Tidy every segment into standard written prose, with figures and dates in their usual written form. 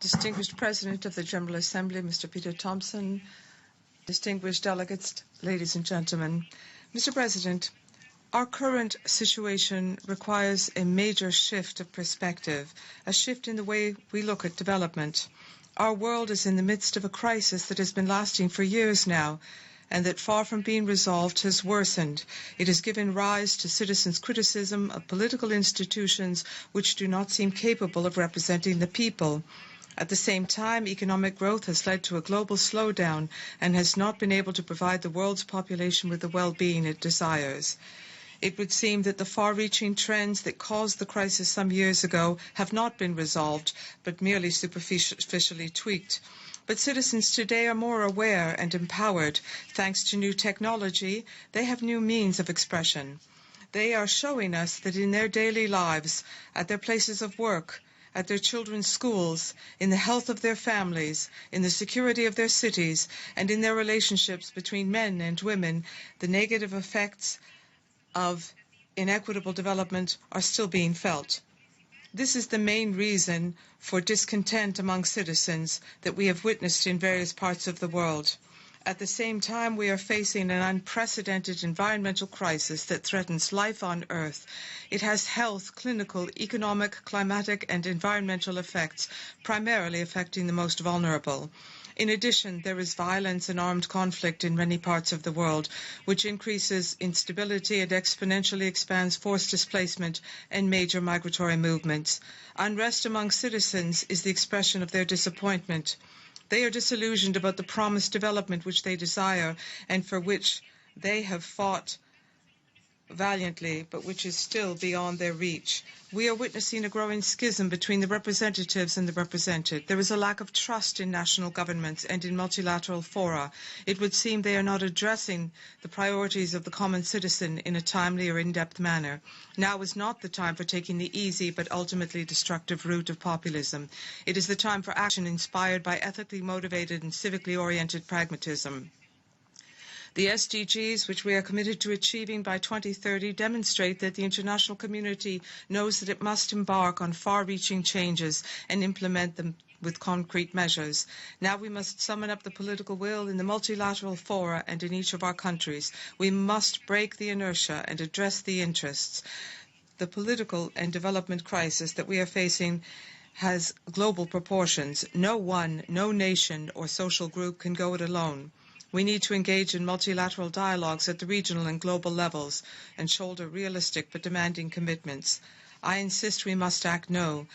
Distinguished President of the General Assembly, Mr. Peter Thompson, distinguished delegates, ladies and gentlemen. Mr. President, our current situation requires a major shift of perspective, a shift in the way we look at development. Our world is in the midst of a crisis that has been lasting for years now, and that, far from being resolved, has worsened. It has given rise to citizens' criticism of political institutions which do not seem capable of representing the people. At the same time, economic growth has led to a global slowdown and has not been able to provide the world's population with the well-being it desires. It would seem that the far-reaching trends that caused the crisis some years ago have not been resolved, but merely superficially tweaked. But citizens today are more aware and empowered. Thanks to new technology, they have new means of expression. They are showing us that in their daily lives, at their places of work, at their children's schools, in the health of their families, in the security of their cities, and in their relationships between men and women, the negative effects of inequitable development are still being felt. This is the main reason for discontent among citizens that we have witnessed in various parts of the world. At the same time, we are facing an unprecedented environmental crisis that threatens life on Earth. It has health, clinical, economic, climatic, and environmental effects, primarily affecting the most vulnerable. In addition, there is violence and armed conflict in many parts of the world, which increases instability and exponentially expands forced displacement and major migratory movements. Unrest among citizens is the expression of their disappointment. They are disillusioned about the promised development which they desire and for which they have fought valiantly, but which is still beyond their reach. We are witnessing a growing schism between the representatives and the represented. There is a lack of trust in national governments and in multilateral fora. It would seem they are not addressing the priorities of the common citizen in a timely or in-depth manner. Now is not the time for taking the easy but ultimately destructive route of populism. It is the time for action inspired by ethically motivated and civically oriented pragmatism. The SDGs, which we are committed to achieving by 2030, demonstrate that the international community knows that it must embark on far-reaching changes and implement them with concrete measures. Now we must summon up the political will in the multilateral fora and in each of our countries. We must break the inertia and address the interests. The political and development crisis that we are facing has global proportions. No one, no nation or social group can go it alone. We need to engage in multilateral dialogues at the regional and global levels and shoulder realistic but demanding commitments. I insist we must act now.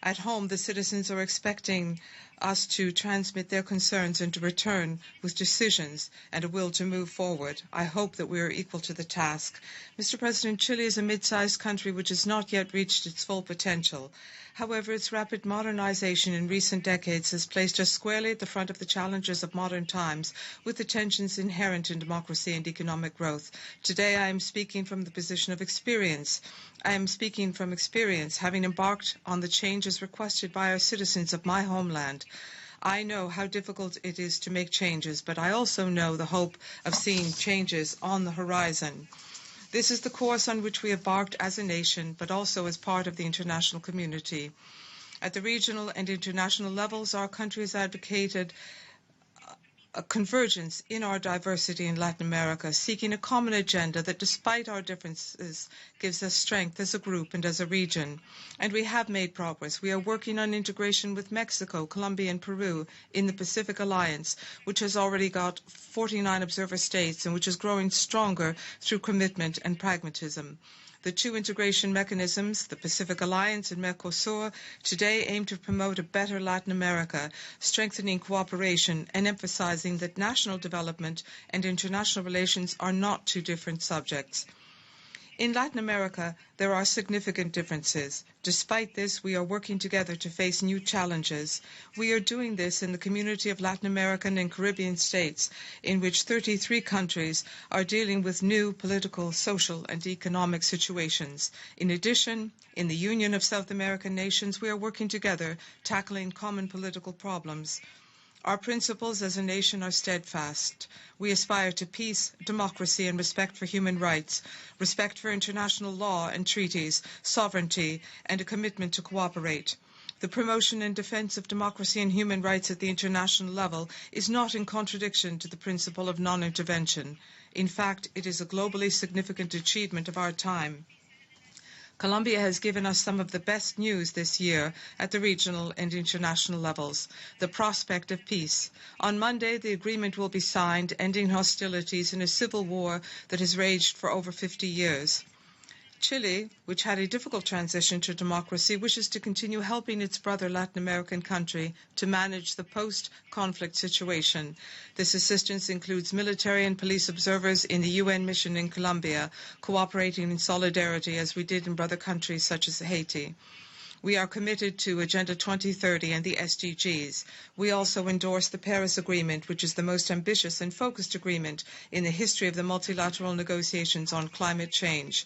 At home, the citizens are expecting us to transmit their concerns and to return with decisions and a will to move forward. I hope that we are equal to the task. Mr. President, Chile is a mid-sized country which has not yet reached its full potential. However, its rapid modernization in recent decades has placed us squarely at the front of the challenges of modern times, with the tensions inherent in democracy and economic growth. Today, I am speaking from the position of experience. I am speaking from experience, having embarked on the changes requested by our citizens of my homeland. I know how difficult it is to make changes, but I also know the hope of seeing changes on the horizon. This is the course on which we embarked as a nation, but also as part of the international community. At the regional and international levels, our country has advocated a convergence in our diversity in Latin America, seeking a common agenda that, despite our differences, gives us strength as a group and as a region. And we have made progress. We are working on integration with Mexico, Colombia, and Peru in the Pacific Alliance, which has already got 49 observer states and which is growing stronger through commitment and pragmatism. The two integration mechanisms, the Pacific Alliance and Mercosur, today aim to promote a better Latin America, strengthening cooperation and emphasizing that national development and international relations are not two different subjects. In Latin America, there are significant differences. Despite this, we are working together to face new challenges. We are doing this in the community of Latin American and Caribbean states, in which 33 countries are dealing with new political, social, and economic situations. In addition, in the Union of South American Nations, we are working together, tackling common political problems. Our principles as a nation are steadfast. We aspire to peace, democracy, and respect for human rights, respect for international law and treaties, sovereignty, and a commitment to cooperate. The promotion and defence of democracy and human rights at the international level is not in contradiction to the principle of non-intervention. In fact, it is a globally significant achievement of our time. Colombia has given us some of the best news this year at the regional and international levels, the prospect of peace. On Monday, the agreement will be signed, ending hostilities in a civil war that has raged for over 50 years. Chile, which had a difficult transition to democracy, wishes to continue helping its brother Latin American country to manage the post-conflict situation. This assistance includes military and police observers in the UN mission in Colombia, cooperating in solidarity as we did in brother countries such as Haiti. We are committed to Agenda 2030 and the SDGs. We also endorse the Paris Agreement, which is the most ambitious and focused agreement in the history of the multilateral negotiations on climate change.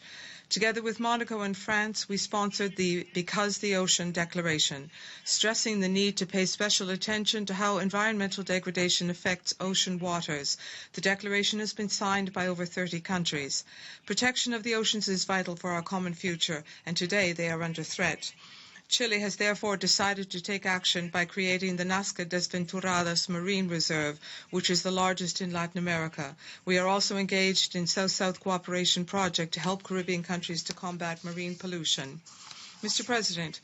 Together with Monaco and France, we sponsored the Because the Ocean Declaration, stressing the need to pay special attention to how environmental degradation affects ocean waters. The declaration has been signed by over 30 countries. Protection of the oceans is vital for our common future, and today they are under threat. Chile has therefore decided to take action by creating the Nazca Desventuradas Marine Reserve, which is the largest in Latin America. We are also engaged in South-South cooperation project to help Caribbean countries to combat marine pollution. Mr. President,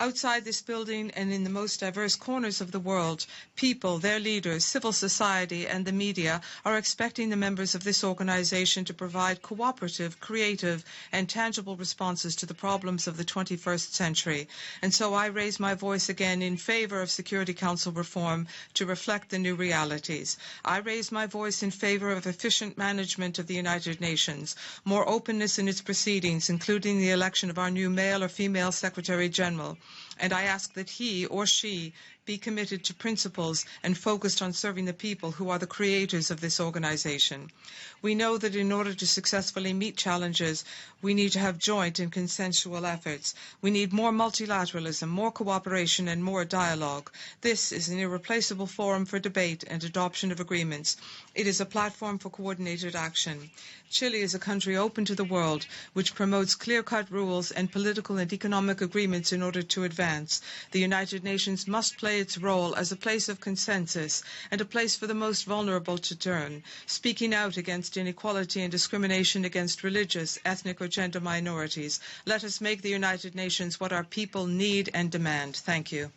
outside this building and in the most diverse corners of the world, people, their leaders, civil society, and the media are expecting the members of this organization to provide cooperative, creative, and tangible responses to the problems of the 21st century. And so I raise my voice again in favor of Security Council reform to reflect the new realities. I raise my voice in favor of efficient management of the United Nations, more openness in its proceedings, including the election of our new male or female Secretary General. And I ask that he or she be committed to principles and focused on serving the people who are the creators of this organization. We know that in order to successfully meet challenges, we need to have joint and consensual efforts. We need more multilateralism, more cooperation, and more dialogue. This is an irreplaceable forum for debate and adoption of agreements. It is a platform for coordinated action. Chile is a country open to the world, which promotes clear-cut rules and political and economic agreements in order to advance. The United Nations must play its role as a place of consensus and a place for the most vulnerable to turn, speaking out against inequality and discrimination against religious, ethnic, or gender minorities. Let us make the United Nations what our people need and demand. Thank you.